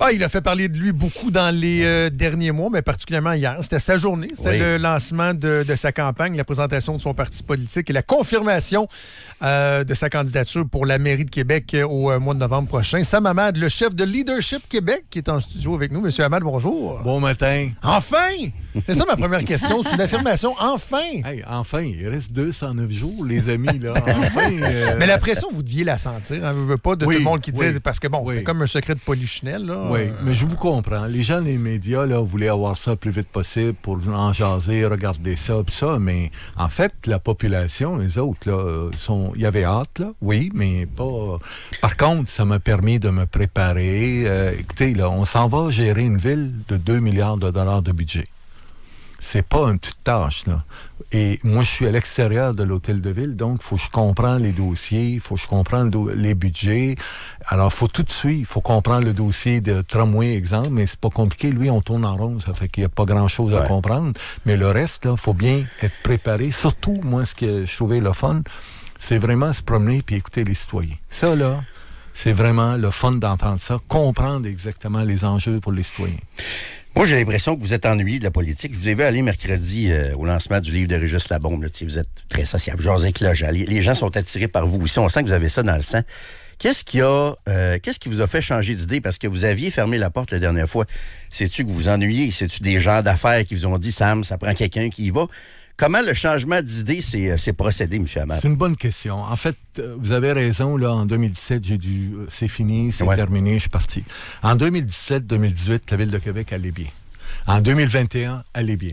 Ah, il a fait parler de lui beaucoup dans les derniers mois, mais particulièrement hier. C'était sa journée. C'était le lancement de sa campagne, la présentation de son parti politique et la confirmation de sa candidature pour la mairie de Québec au mois de novembre prochain. Sam Hamad, le chef de Leadership Québec, qui est en studio avec nous. Monsieur Hamad, bonjour. Bon matin. Enfin! C'est ça ma première question. C'est une affirmation. Enfin! Hey, enfin, il reste 209 jours, les amis. Là. Enfin, Mais la pression, vous deviez la sentir. Hein? Vous ne voulez pas de tout le monde qui disait, parce que bon, c'était comme un secret de polichinelle. Là. Oui, mais je vous comprends. Les gens des médias là, voulaient avoir ça le plus vite possible pour en jaser, regarder ça, pis ça. Mais en fait, la population, les autres, là, il y avait hâte, là. Oui, mais pas. Par contre, ça m'a permis de me préparer. Écoutez, là, on s'en va gérer une ville de 2 milliards de dollars de budget. C'est pas une petite tâche, là. Et moi, je suis à l'extérieur de l'hôtel de ville, donc il faut que je comprenne les dossiers, il faut que je comprenne les budgets. Alors, il faut tout de suite, il faut comprendre le dossier de tramway, exemple, mais c'est pas compliqué. Lui, on tourne en rond, ça fait qu'il n'y a pas grand-chose à comprendre. Mais le reste, là, il faut bien être préparé. Surtout, moi, ce que je trouvais le fun, c'est vraiment se promener puis écouter les citoyens. Ça, là, c'est vraiment le fun d'entendre ça, comprendre exactement les enjeux pour les citoyens. Moi, j'ai l'impression que vous êtes ennuyé de la politique. Je vous ai vu aller mercredi au lancement du livre de Régis Labombe. Là, vous êtes très sociable, jasez avec le gens. Les gens sont attirés par vous aussi. On sent que vous avez ça dans le sang. Qu'est-ce qui vous a fait changer d'idée? Parce que vous aviez fermé la porte la dernière fois. Sais-tu que vous vous ennuyez? C'est-tu des gens d'affaires qui vous ont dit, Sam, ça prend quelqu'un qui y va? Comment le changement d'idée s'est procédé, M. Hamad? C'est une bonne question. En fait, vous avez raison. Là, en 2017, j'ai dit c'est fini, c'est terminé, je suis parti. En 2017-2018, la Ville de Québec allait bien. En 2021, allait bien.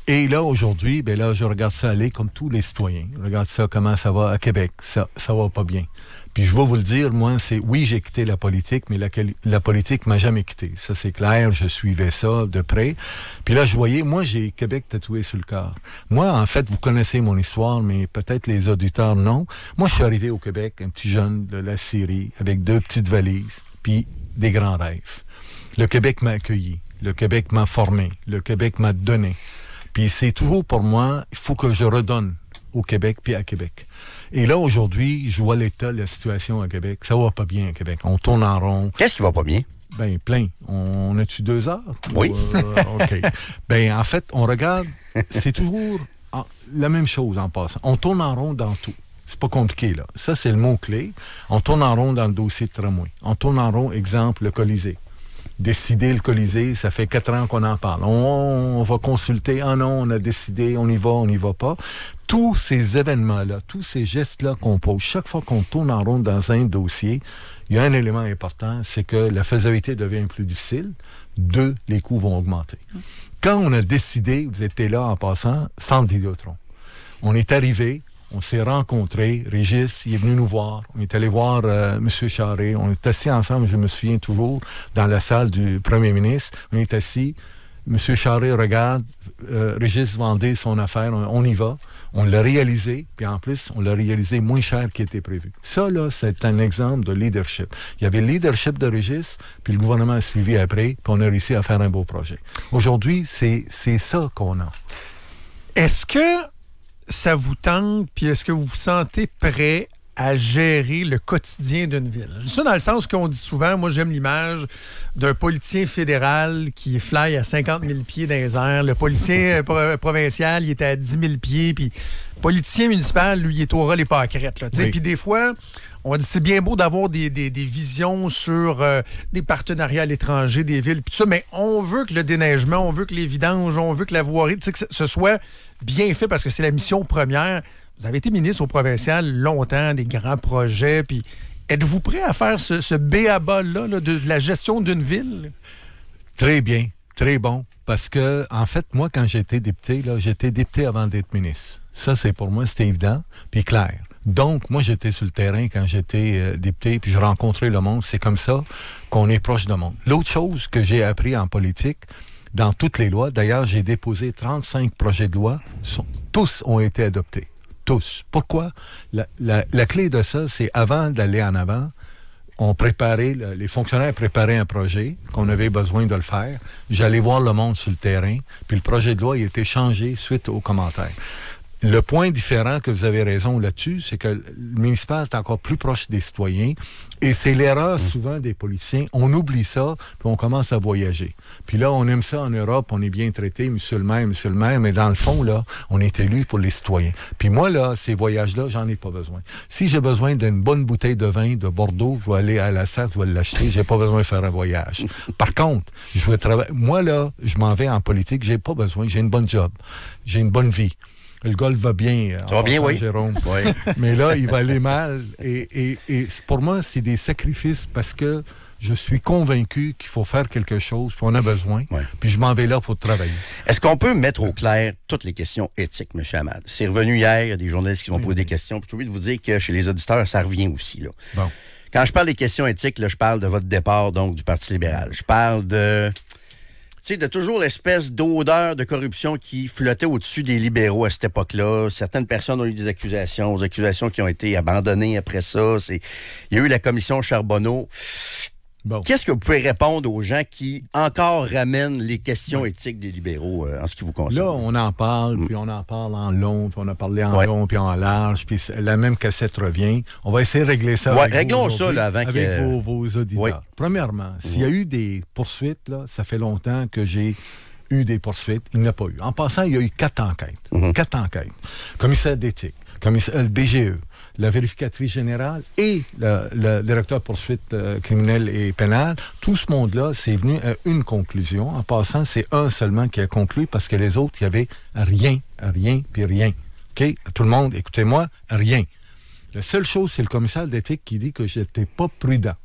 Et là, aujourd'hui, ben là, je regarde ça aller comme tous les citoyens. Je regarde ça, comment ça va à Québec. Ça va pas bien. Puis je vais vous le dire, moi, oui, j'ai quitté la politique, mais la politique m'a jamais quitté. Ça, c'est clair, je suivais ça de près. Puis là, je voyais, moi, j'ai Québec tatoué sur le corps. Moi, en fait, vous connaissez mon histoire, mais peut-être les auditeurs, non. Moi, je suis arrivé au Québec, un petit jeune de la Syrie, avec 2 petites valises, puis des grands rêves. Le Québec m'a accueilli. Le Québec m'a formé. Le Québec m'a donné. Puis c'est toujours pour moi, il faut que je redonne au Québec puis à Québec. Et là, aujourd'hui, je vois l'état de la situation à Québec. Ça va pas bien à Québec. On tourne en rond. Qu'est-ce qui va pas bien? Ben, plein. On a-tu 2 heures? Oui. OK. Ben, en fait, on regarde, c'est toujours la même chose en passant. On tourne en rond dans tout. C'est pas compliqué, là. Ça, c'est le mot-clé. On tourne en rond dans le dossier de tramway. On tourne en rond, exemple, le Colisée. Décider le Colisée, ça fait 4 ans qu'on en parle. On va consulter. Ah non, on a décidé, on y va pas. Tous ces événements-là, tous ces gestes-là qu'on pose, chaque fois qu'on tourne en rond dans un dossier, il y a un élément important, c'est que la faisabilité devient plus difficile. 2, les coûts vont augmenter. Quand on a décidé, vous étiez là en passant, Centre Vidéotron. On est arrivé, on s'est rencontrés. Régis, il est venu nous voir. On est allé voir M. Charest. On est assis ensemble, je me souviens toujours, dans la salle du premier ministre. On est assis. M. Charest regarde. Régis vendait son affaire. On y va. On l'a réalisé. Puis en plus, on l'a réalisé moins cher qu'il était prévu. Ça, là, c'est un exemple de leadership. Il y avait le leadership de Régis, puis le gouvernement a suivi après, puis on a réussi à faire un beau projet. Aujourd'hui, c'est ça qu'on a. Est-ce que ça vous tente, puis est-ce que vous vous sentez prêt à gérer le quotidien d'une ville? Ça, dans le sens qu'on dit souvent, moi, j'aime l'image d'un politicien fédéral qui fly à 50 000 pieds dans les airs. Le politicien provincial, il est à 10 000 pieds, puis le politicien municipal, lui, il est au ras les pâquerettes. Oui. Puis des fois, on dit c'est bien beau d'avoir des visions sur des partenariats à l'étranger, des villes, puis tout ça, mais on veut que le déneigement, on veut que les vidanges, on veut que la voirie, que ce soit bien fait parce que c'est la mission première. Vous avez été ministre au provincial longtemps, des grands projets, puis êtes-vous prêt à faire ce b.a.-ba-là de la gestion d'une ville? Très bien, très bon, parce que, en fait, moi, quand j'étais député, là, j'étais député avant d'être ministre. Ça, c'est pour moi, c'était évident, puis clair. Donc, moi, j'étais sur le terrain quand j'étais député, puis je rencontrais le monde. C'est comme ça qu'on est proche du monde. L'autre chose que j'ai appris en politique, dans toutes les lois, d'ailleurs, j'ai déposé 35 projets de loi, tous ont été adoptés. Tous. Pourquoi? La clé de ça, c'est avant d'aller en avant, les fonctionnaires préparaient un projet, qu'on avait besoin de le faire. J'allais voir le monde sur le terrain, puis le projet de loi, il était changé suite aux commentaires. Le point différent que vous avez raison là-dessus, c'est que le municipal est encore plus proche des citoyens et c'est l'erreur souvent des politiciens. On oublie ça, puis on commence à voyager. Puis là, on aime ça en Europe, on est bien traité, monsieur le maire, mais dans le fond, là, on est élu pour les citoyens. Puis moi, là, ces voyages-là, j'en ai pas besoin. Si j'ai besoin d'une bonne bouteille de vin de Bordeaux, je vais aller à la SAC, je vais l'acheter, j'ai pas besoin de faire un voyage. Par contre, je vais travailler. Moi, là, je m'en vais en politique, j'ai pas besoin, j'ai une bonne job, j'ai une bonne vie. Le golf va bien. Ça va bien, oui. Jérôme. Oui. Mais là, il va aller mal. Et pour moi, c'est des sacrifices parce que je suis convaincu qu'il faut faire quelque chose, puis on a besoin. Oui. Puis je m'en vais là pour travailler. Est-ce qu'on peut mettre au clair toutes les questions éthiques, M. Hamad? C'est revenu hier, il y a des journalistes qui vont poser des questions. Puis j'ai oublié de vous dire que chez les auditeurs, ça revient aussi. Là. Bon. Quand je parle des questions éthiques, là, je parle de votre départ donc du Parti libéral. Je parle de... Tu sais, de toujours l'espèce d'odeur de corruption qui flottait au-dessus des libéraux à cette époque-là. Certaines personnes ont eu des accusations qui ont été abandonnées après ça. Il y a eu la commission Charbonneau. Bon. Qu'est-ce que vous pouvez répondre aux gens qui encore ramènent les questions éthiques des libéraux en ce qui vous concerne? Là, on en parle, puis on en parle en long, puis on a parlé en long, puis en large, puis la même cassette revient. On va essayer de régler ça réglons ça là, avant avec vos auditeurs. Oui. Premièrement, s'il y a eu des poursuites, là, ça fait longtemps que j'ai eu des poursuites. Il n'y en a pas eu. En passant, il y a eu 4 enquêtes. 4 enquêtes. Commissaire d'éthique, le DGE, la vérificatrice générale et le directeur de poursuite criminelle et pénale, tout ce monde-là, c'est venu à une conclusion. En passant, c'est un seulement qui a conclu parce que les autres, il n'y avait rien, puis rien. OK? Tout le monde, écoutez-moi, rien. La seule chose, c'est le commissaire d'éthique qui dit que je n'étais pas prudent.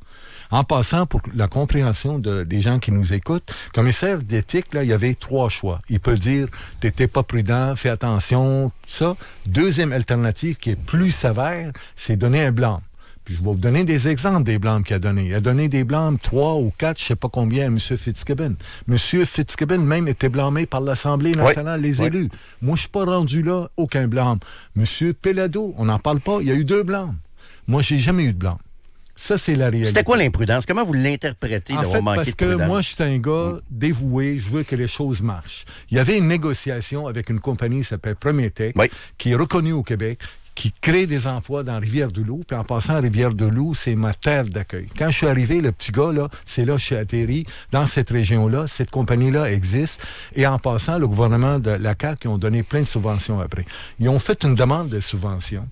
En passant, pour la compréhension des gens qui nous écoutent, commissaire d'éthique, là, il y avait 3 choix. Il peut dire, t'étais pas prudent, fais attention, tout ça. Deuxième alternative, qui est plus sévère, c'est donner un blâme. Puis je vais vous donner des exemples des blâmes qu'il a donnés. Il a donné des blâmes, 3 ou 4, je sais pas combien, à M. Fitzgibbon. M. Fitzgibbon même était blâmé par l'Assemblée nationale, les élus. Moi, je suis pas rendu là, aucun blâme. M. Pelado, on n'en parle pas, il y a eu 2 blâmes. Moi, j'ai jamais eu de blâme. Ça, c'est la réalité. C'était quoi l'imprudence? Comment vous l'interprétez d'avoir manqué de prudence? Parce que moi, je suis un gars dévoué, je veux que les choses marchent. Il y avait une négociation avec une compagnie qui s'appelle Prométhée, qui est reconnue au Québec, qui crée des emplois dans Rivière-du-Loup. Puis en passant, Rivière-du-Loup, c'est ma terre d'accueil. Quand je suis arrivé, le petit gars, là, c'est là que je suis atterri. Dans cette région-là, cette compagnie-là existe. Et en passant, le gouvernement de la CAQ, ils ont donné plein de subventions après. Ils ont fait une demande de subvention.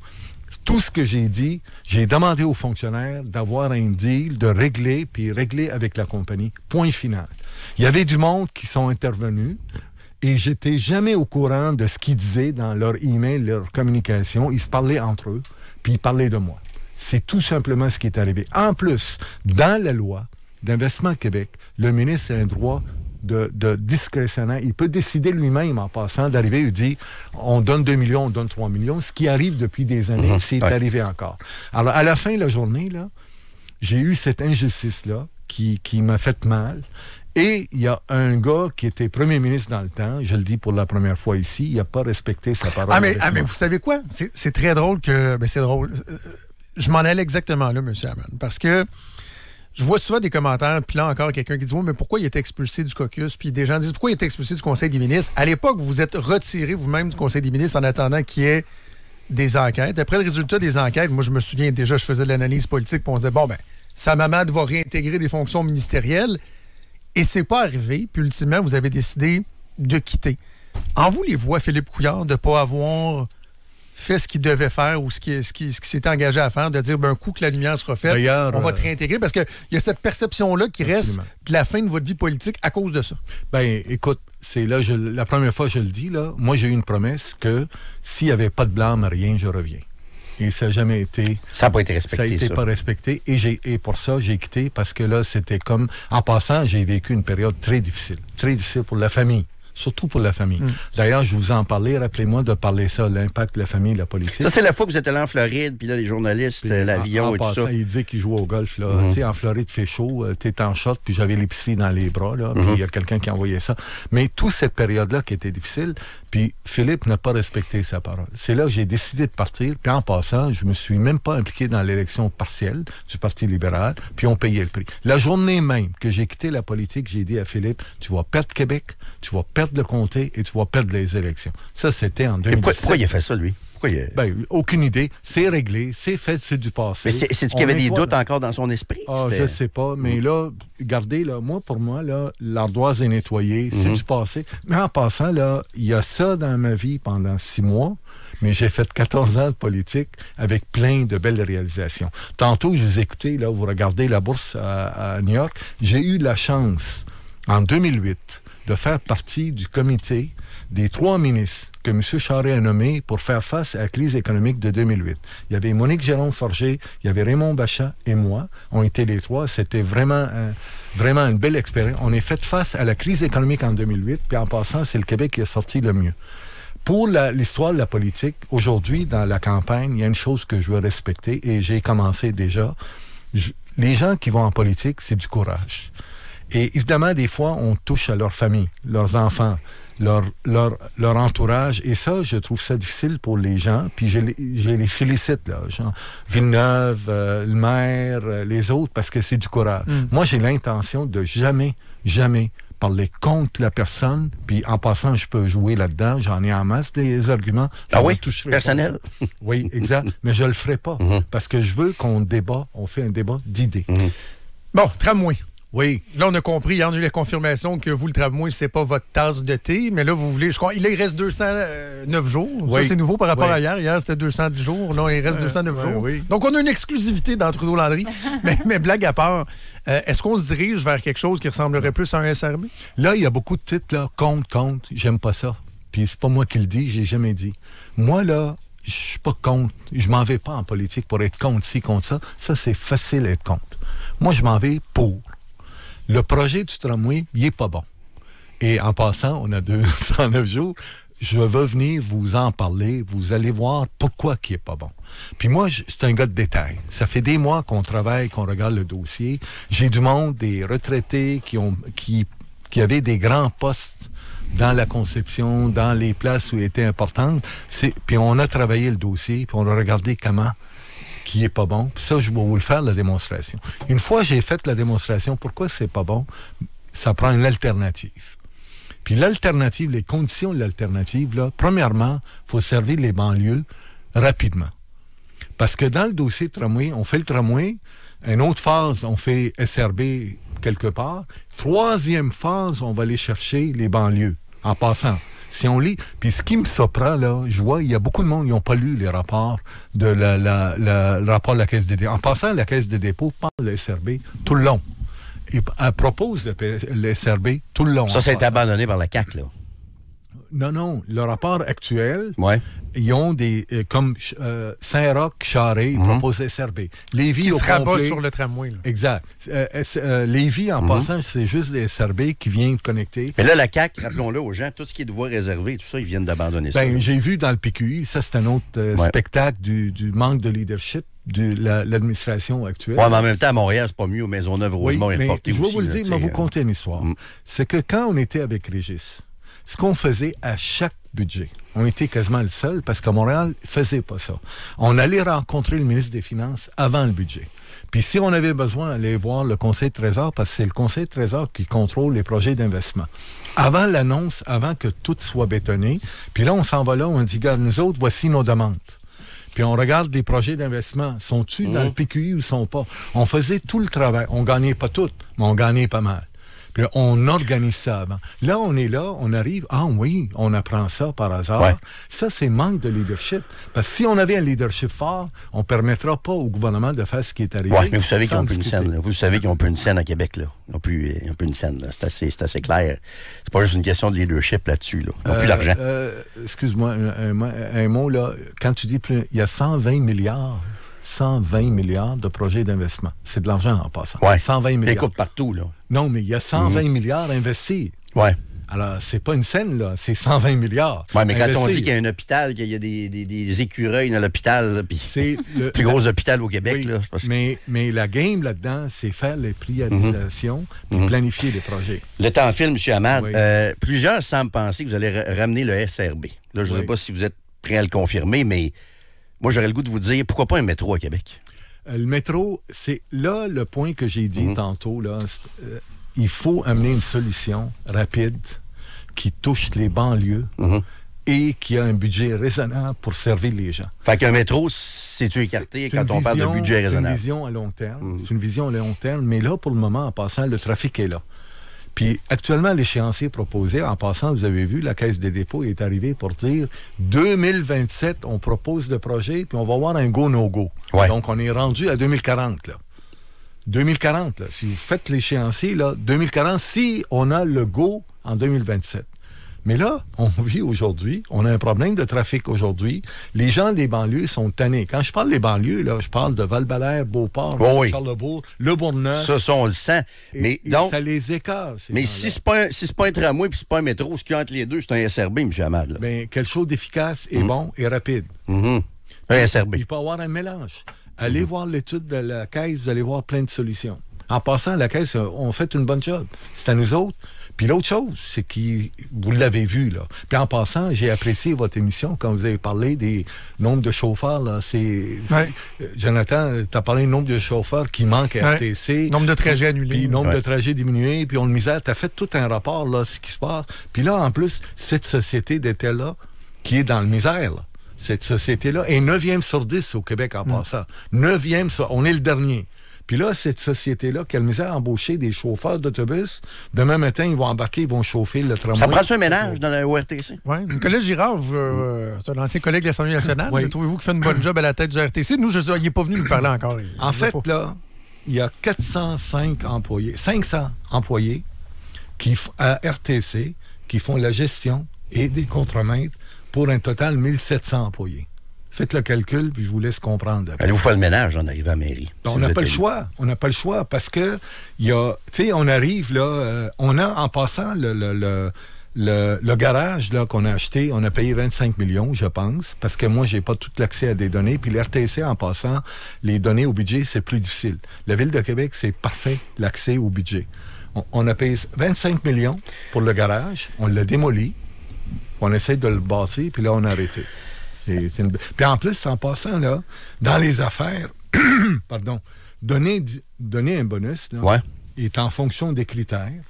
Tout ce que j'ai dit, j'ai demandé aux fonctionnaires d'avoir un deal, de régler, puis régler avec la compagnie. Point final. Il y avait du monde qui sont intervenus et j'étais jamais au courant de ce qu'ils disaient dans leur email, leur communication. Ils se parlaient entre eux, puis ils parlaient de moi. C'est tout simplement ce qui est arrivé. En plus, dans la loi d'Investissement Québec, le ministre a un droit de discrétionnaire. Il peut décider lui-même, en passant, d'arriver et dire on donne 2 millions, on donne 3 millions, ce qui arrive depuis des années, c'est arrivé encore. Alors, à la fin de la journée, là, j'ai eu cette injustice-là qui m'a fait mal. Et il y a un gars qui était premier ministre dans le temps, je le dis pour la première fois ici, il n'a pas respecté sa parole. Mais vous savez quoi? C'est très drôle que... Ben c'est drôle. Je m'en allais exactement là, M. Hamad, parce que je vois souvent des commentaires, puis là encore quelqu'un qui dit « Oui, mais pourquoi il était expulsé du caucus? » Puis des gens disent « Pourquoi il était expulsé du Conseil des ministres? » À l'époque, vous vous êtes retiré vous-même du Conseil des ministres en attendant qu'il y ait des enquêtes. Après le résultat des enquêtes, moi je me souviens déjà, je faisais de l'analyse politique, puis on se disait « Bon, ben, Sam Hamad va réintégrer des fonctions ministérielles. » Et c'est pas arrivé, puis ultimement, vous avez décidé de quitter. En vous les voix, Philippe Couillard, de ne pas avoir fait ce qu'il devait faire ou ce qui s'était engagé à faire, de dire un coup que la lumière sera faite, on va te réintégrer, parce qu'il y a cette perception-là qui reste de la fin de votre vie politique à cause de ça. Ben, écoute, c'est là, la première fois que je le dis, là, moi j'ai eu une promesse que s'il n'y avait pas de blâme, rien, je reviens. Et ça n'a jamais été... Ça n'a pas été respecté, ça. Ça n'a été pas respecté. Et pour ça, j'ai quitté parce que là, c'était comme... En passant, j'ai vécu une période très difficile. Très difficile pour la famille. Surtout pour la famille. D'ailleurs, je vous en parlais, rappelez-moi de parler ça, l'impact de la famille, la politique. Ça, c'est la fois que vous êtes allé en Floride, puis là, les journalistes, l'avion et tout ça. Il disait qu'il jouait au golf, là. Tu sais, en Floride, il fait chaud, t'es en short, puis j'avais l'épicerie dans les bras, là, puis il y a quelqu'un qui envoyait ça. Mais toute cette période-là qui était difficile, puis Philippe n'a pas respecté sa parole. C'est là que j'ai décidé de partir, puis en passant, je me suis même pas impliqué dans l'élection partielle du Parti libéral, puis on payait le prix. La journée même que j'ai quitté la politique, j'ai dit à Philippe, tu vas perdre Québec, tu vas perdre perdre le comté et tu vas perdre les élections. Ça, c'était en 2017. Pourquoi il a fait ça, lui? Aucune idée. C'est réglé, c'est fait, c'est du passé. Mais c'est-tu qu'il y avait des doutes encore dans son esprit? Je ne sais pas, mais là, regardez, là, pour moi, là, l'ardoise est nettoyée, c'est du passé. Mais en passant, là, il y a ça dans ma vie pendant 6 mois, mais j'ai fait 14 ans de politique avec plein de belles réalisations. Tantôt, je vous écoutais, là, vous regardez la bourse à New York, j'ai eu la chance, en 2008, de faire partie du comité des 3 ministres que M. Charest a nommés pour faire face à la crise économique de 2008. Il y avait Monique Jérôme-Forger, il y avait Raymond Bachat et moi. On était les 3. C'était vraiment une belle expérience. On est fait face à la crise économique en 2008, puis en passant, c'est le Québec qui est sorti le mieux. Pour l'histoire de la politique, aujourd'hui, dans la campagne, il y a une chose que je veux respecter, et j'ai commencé déjà. Les gens qui vont en politique, c'est du courage. Et évidemment, des fois, on touche à leur famille, leurs enfants, leur entourage. Et ça, je trouve ça difficile pour les gens. Puis je les félicite, là, Jean Villeneuve, le maire, les autres, parce que c'est du courage. Moi, j'ai l'intention de jamais parler contre la personne. Puis en passant, je peux jouer là-dedans. J'en ai en masse des arguments. Personnel? Oui, exact. Mais je le ferai pas. Parce que je veux qu'on débat, on fait un débat d'idées. Bon, tramway. Oui. Là, on a compris, hier, on a eu la confirmation que vous, le tramway, c'est pas votre tasse de thé, mais là, vous voulez, je crois, il reste 209 jours. Oui. Ça, c'est nouveau par rapport à hier. Hier, c'était 210 jours. Là, il reste 209 jours. Oui. Donc, on a une exclusivité dans Trudeau-Landry. mais blague à part, est-ce qu'on se dirige vers quelque chose qui ressemblerait plus à un SRB? Là, il y a beaucoup de titres, là, contre. J'aime pas ça. Puis c'est pas moi qui le dis, j'ai jamais dit. Moi, là, je suis pas contre. Je m'en vais pas en politique pour être contre ci, contre ça. Ça, c'est facile d'être contre. Moi, je m'en vais pour. Le projet du tramway, il est pas bon. Et en passant, on a 209 jours. Je veux venir vous en parler. Vous allez voir pourquoi il est pas bon. Puis moi, c'est un gars de détail. Ça fait des mois qu'on travaille, qu'on regarde le dossier. J'ai du monde, des retraités qui avaient des grands postes dans la conception, dans les places où il était importante. Puis on a travaillé le dossier, puis on a regardé comment qui est pas bon. Puis ça, je vais vous le faire, la démonstration. Une fois j'ai fait la démonstration, pourquoi c'est pas bon? Ça prend une alternative. Puis l'alternative, les conditions de l'alternative, là, premièrement, il faut servir les banlieues rapidement. Parce que dans le dossier de tramway, on fait le tramway, une autre phase, on fait SRB quelque part. 3e phase, on va aller chercher les banlieues, en passant. Si on lit, puis ce qui me surprend, là, je vois, il y a beaucoup de monde qui n'ont pas lu les rapports de le rapport de la Caisse des dépôts. En passant, la Caisse des dépôts parle de SRB tout le long. Elle propose le SRB tout le long. Ça a été abandonné par la CAQ, là. Non. Le rapport actuel, ouais. Ils ont des... comme Saint-Roch, Charest, ils proposent SRB. Lévis qui au se rabat complet, sur le tramway. Là. Exact. Lévis, en passant, c'est juste des SRB qui viennent connecter. Mais là, la CAQ, rappelons-le aux gens, tout ce qui est de voies réservées, tout ça, ils viennent d'abandonner ça. J'ai vu dans le PQI, ça, c'est un autre spectacle du manque de leadership de l'administration actuelle. Oui, mais en même temps, à Montréal, c'est pas mieux. Maisonneuve-Rosemont est reporté aussi. Je vais vous le dire, mais vous compter une histoire. C'est que quand on était avec Régis, ce qu'on faisait à chaque budget, on était quasiment le seul parce qu'à Montréal, ne faisait pas ça. On allait rencontrer le ministre des Finances avant le budget. Puis si on avait besoin d'aller voir le Conseil de Trésor, parce que c'est le Conseil de Trésor qui contrôle les projets d'investissement. Avant l'annonce, avant que tout soit bétonné, puis là, on s'en va là, on dit, regarde, nous autres, voici nos demandes. Puis on regarde les projets d'investissement. Sont-ils dans le PQI ou sont pas? On faisait tout le travail. On gagnait pas tout, mais on gagnait pas mal. Puis là, on organise ça avant. Là, on est là, on arrive. Ah oui, on apprend ça par hasard. Ouais. Ça, c'est manque de leadership. Parce que si on avait un leadership fort, on ne permettra pas au gouvernement de faire ce qui est arrivé. Oui, mais vous savez qu'ils n'ont plus une scène. Là. Vous savez qu'ils n'ont plus une scène à Québec. Là. Ils n'ont plus une scène. C'est assez clair. C'est pas juste une question de leadership là-dessus. Là. Ils n'ont plus l'argent. Excuse-moi, un mot, là. Quand tu dis plus, il y a 120 milliards de projets d'investissement. C'est de l'argent en passant. Ouais. 120 milliards. Ils coupent partout, là. Non, mais il y a 120 milliards investis. Ouais. Alors, c'est pas une scène, là. C'est 120 milliards. Oui, mais quand on dit qu'il y a un hôpital, qu'il y a des écureuils dans l'hôpital, puis c'est le plus gros hôpital au Québec, là. Mais la game là-dedans, c'est faire les priorisations puis planifier les projets. Le temps file, M. Hamad. Oui. Plusieurs semblent penser que vous allez ramener le SRB. Là, je ne sais pas si vous êtes prêt à le confirmer, mais moi, j'aurais le goût de vous dire, pourquoi pas un métro à Québec? Le métro, c'est là le point que j'ai dit tantôt. Là, il faut amener une solution rapide qui touche les banlieues et qui a un budget raisonnable pour servir les gens. Fait qu'un métro, c'est-tu écarté quand on parle de budget raisonnable? C'est une vision à long terme. C'est une vision à long terme, mais là, pour le moment, en passant, le trafic est là. Puis actuellement, l'échéancier proposé, en passant, vous avez vu, la Caisse des dépôts est arrivée pour dire 2027, on propose le projet, puis on va avoir un go-no-go. Ouais. Donc, on est rendu à 2040, là. 2040, là. Si vous faites l'échéancier, là, 2040, si on a le go en 2027. Mais là, on vit aujourd'hui, on a un problème de trafic aujourd'hui. Les gens des banlieues sont tannés. Quand je parle des banlieues, là, je parle de Val-Belair, Beauport, Charlebourg, Le Bourgneuf. Ça, on le sent. Mais donc, ça les écarte, ces mais gens-là. si c'est pas un tramway puis c'est pas un métro, ce qu'il y a entre les deux, c'est un SRB, M. Hamad. Là. Ben, quelque chose d'efficace et bon et rapide. Un SRB. Il peut y avoir un mélange. Allez voir l'étude de la Caisse, vous allez voir plein de solutions. En passant, la Caisse, on fait une bonne job. C'est à nous autres. Puis l'autre chose, c'est que vous l'avez vu, là. Puis en passant, j'ai apprécié votre émission quand vous avez parlé des nombres de chauffeurs, là. Jonathan, tu as parlé du nombre de chauffeurs qui manquent à RTC. Nombre de trajets annulés. Puis nombre de trajets diminués, puis on le misère. Tu as fait tout un rapport, là, ce qui se passe. Puis là, en plus, cette société d'État-là, qui est dans le misère, là. Cette société-là est 9e sur 10 au Québec en passant. 9e sur... On est le dernier. Puis là, cette société-là, qui a le misère à embaucher des chauffeurs d'autobus, demain matin, ils vont embarquer, ils vont chauffer le tramway. Ça prend-tu un ménage dans la ORTC? Oui. Nicolas Girard, c'est un ancien collègue de l'Assemblée nationale. Oui. Trouvez-vous qu'il fait une bonne job à la tête du RTC? Nous, il n'est pas venu nous parler encore. En fait, là, il y a 405 employés, 500 employés à RTC qui font la gestion et des contremaîtres pour un total de 1700 employés. Faites le calcul, puis je vous laisse comprendre. Allez-vous faire le ménage en arrivant à la mairie? On n'a pas le choix. On n'a pas le choix parce que, tu sais, on arrive là, on a en passant le garage là, qu'on a acheté, on a payé 25 millions, je pense, parce que moi, j'ai pas tout l'accès à des données. Puis l'RTC, en passant, les données au budget, c'est plus difficile. La Ville de Québec, c'est parfait, l'accès au budget. On a payé 25 millions pour le garage, on l'a démoli, on essaie de le bâtir, puis là, on a arrêté. Puis en plus, en passant, là, dans les affaires, pardon, donner un bonus là, est en fonction des critères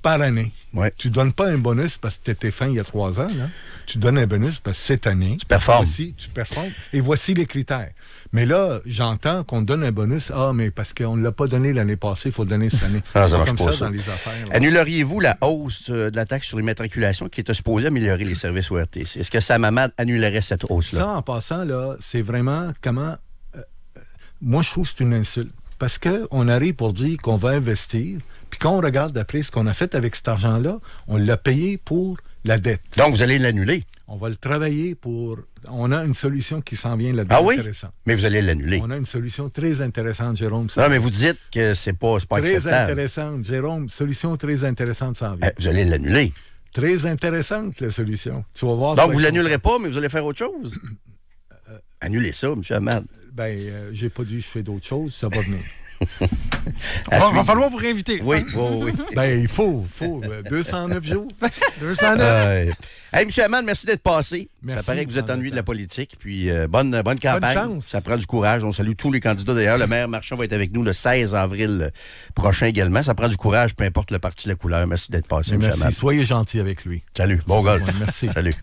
par année. Ouais. Tu ne donnes pas un bonus parce que tu étais fin il y a 3 ans. Là. Tu donnes un bonus parce que cette année, tu performes. Tu performes. Et voici les critères. Mais là, j'entends qu'on donne un bonus. Ah, mais parce qu'on ne l'a pas donné l'année passée, il faut le donner cette année. Ça marche comme pas, ça dans les affaires. Là. Annuleriez-vous la hausse de la taxe sur l'immatriculation qui était supposée améliorer les services au RTC? Est-ce que Sam Hamad annulerait cette hausse-là? Ça, en passant, là, c'est vraiment comment... moi, je trouve que c'est une insulte. Parce qu'on arrive pour dire qu'on va investir, puis quand on regarde après ce qu'on a fait avec cet argent-là, on l'a payé pour la dette. Donc, vous allez l'annuler? On va le travailler pour... On a une solution qui s'en vient là-dedans. Ah oui? Intéressante. Mais vous allez l'annuler? On a une solution très intéressante, Jérôme. Non, mais vous dites que c'est pas très acceptable. Intéressante, Jérôme. Solution très intéressante s'en vient. Vous allez l'annuler? Très intéressante, la solution. Tu vas voir. Donc, vous l'annulerez pas, mais vous allez faire autre chose? Annulez ça, M. Hamad. J'ai pas dit que je fais d'autres choses. Ça va venir. Il va falloir vous réinviter. Oui. Il faut. 209 jours. 209. Hey, M. Hamad, merci d'être passé. Merci, ça paraît que vous êtes ennuyé de la politique. Puis, bonne campagne. Bonne chance. Ça prend du courage. On salue tous les candidats. D'ailleurs, le maire Marchand va être avec nous le 16 avril prochain également. Ça prend du courage, peu importe le parti, la couleur. Merci d'être passé, M. Hamad. Merci. Soyez gentil avec lui. Salut. Bon golf. Merci. Salut.